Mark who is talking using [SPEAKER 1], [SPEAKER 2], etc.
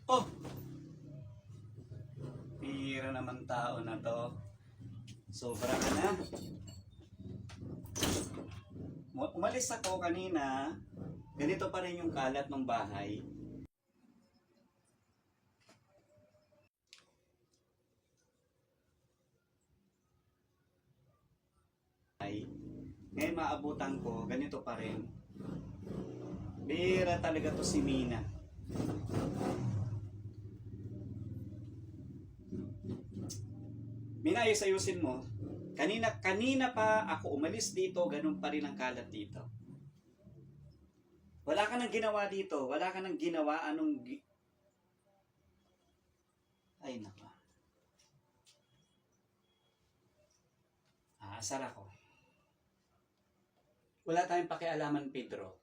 [SPEAKER 1] Oh! Pira naman tao na to. Sobra ka na. Umalis ako kanina. Ganito pa rin yung kalat ng bahay. Ngayon maabutan ko, ganito pa rin. Bira talaga to si Mina. Mina, ayusin mo. Kanina pa ako umalis dito, ganun pa rin ang kalat dito. Wala ka nang ginawa dito. Wala ka nang ginawa Ay nako. Asar ako. Wala tayong pakialaman, Pedro.